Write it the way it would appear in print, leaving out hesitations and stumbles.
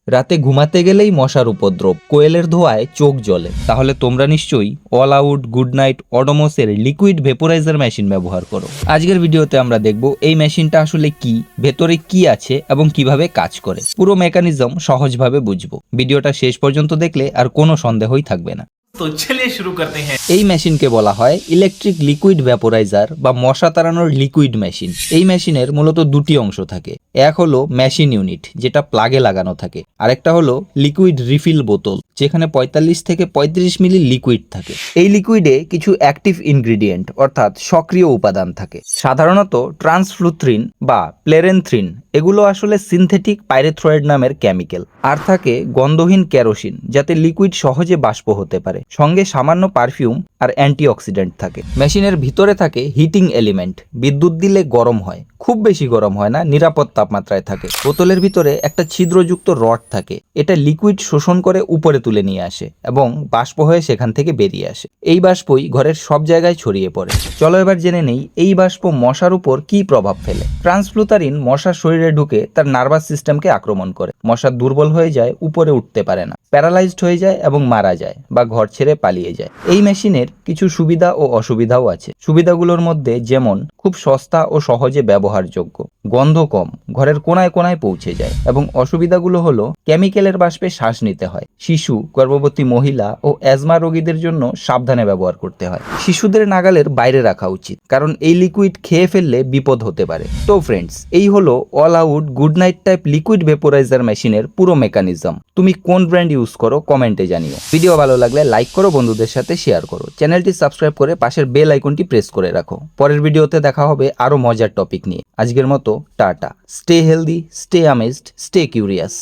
রাতে ঘুমাতে গেলেই মশার উপদ্রব, কোয়েলের ধোঁয়ায় চোখ জ্বলে। তাহলে তোমরা নিশ্চয়ই অল আউট, গুড নাইট, অডোমসের লিকুইড ভেপোরাইজার মেশিন ব্যবহার করো। আজকের ভিডিওতে আমরা দেখব এই মেশিনটা আসলে কি, ভেতরে কি আছে এবং কিভাবে কাজ করে। পুরো মেকানিজম সহজভাবে বুঝবো। ভিডিওটা শেষ পর্যন্ত দেখলে আর কোনো সন্দেহই থাকবে না। तो चलिए शुरू करते हैं। এই মেশিনকে বলা হয় ইলেকট্রিক লিকুইড ভ্যাপোরাইজার বা মশা তাড়ানোর লিকুইড মেশিন। এই মেশিনের মূলত দুটি অংশ থাকে। এক হলো মেশিন ইউনিট, যেটা প্লাগে লাগানো থাকে। আরেকটা হলো লিকুইড রিফিল বোতল, যেখানে 45 থেকে 35 মিলি লিকুইড থাকে। এই লিকুইডে কিছু অ্যাক্টিভ ইনগ্রিডিয়েন্ট অর্থাৎ সক্রিয় উপাদান থাকে। সাধারণত ট্রান্সফ্লুথ্রিন বা প্লেরেনথ্রিন, এগুলো আসলে সিনথেটিক পাইরেথ্রয়েড নামের কেমিক্যাল। আর থাকে গন্ধহীন কেরোসিন, যাতে লিকুইড সহজে বাষ্প হতে পারে। সঙ্গে সামান্য পারফিউম আর অ্যান্টিঅক্সিডেন্ট থাকে। মেশিনের ভিতরে থাকে হিটিং এলিমেন্ট, বিদ্যুৎ দিলে গরম হয়, খুব বেশি গরম হয় না, নিরাপদ তাপমাত্রায় থাকে। বোতলের ভিতরে একটা ছিদ্রযুক্ত রড থাকে, এটা লিকুইড শোষণ করে উপরে তুলে নিয়ে আসে এবং বাষ্প হয়ে সেখান থেকে বেরিয়ে আসে। এই বাষ্পই ঘরের সব জায়গায় ছড়িয়ে পড়ে। চলো এবার জেনে নেই এই বাষ্প মশার উপর কি প্রভাব ফেলে। ট্রান্সফ্লুথারিন মশার শরীরে ঢুকে তার নার্ভাস সিস্টেমকে আক্রমণ করে। মশা দুর্বল হয়ে যায়, উপরে উঠতে পারে না, প্যারালাইজড হয়ে যায় এবং মারা যায় বা ঘর ছেড়ে পালিয়ে যায়। এই মেশিনের কিছু সুবিধা ও অসুবিধাও আছে। সুবিধাগুলোর মধ্যে যেমন খুব সস্তা ও সহজে ব্যবহারযোগ্য, গন্ধ কম, ঘরের কোনায় কোনায় পৌঁছে যায়। এবং অসুবিধাগুলো হলো কেমিক্যালের বাষ্পে শ্বাস নিতে হয়, শিশু, গর্ভবতী মহিলা ও অ্যাজমা রোগীদের জন্য সাবধানে ব্যবহার করতে হয়। শিশুদের নাগালের বাইরে রাখা উচিত, কারণ এই লিকুইড খেয়ে ফেললে বিপদ হতে পারে। তো ফ্রেন্ডস, এই হলো All Out Good Knight type liquid vaporiser মেশিনের পুরো মেকানিজম। তুমি কোন ব্র্যান্ড ইউজ করো কমেন্টে জানিও। ভিডিও ভালো লাগলে লাইক করো, বন্ধুদের সাথে শেয়ার করো, চ্যানেলটি সাবস্ক্রাইব করে পাশের বেল আইকনটি প্রেস করে রাখো। পরের ভিডিওতে দেখা হবে আরো মজার টপিক নিয়ে। আজকের মতো tata. Stay healthy, stay amazed, stay curious.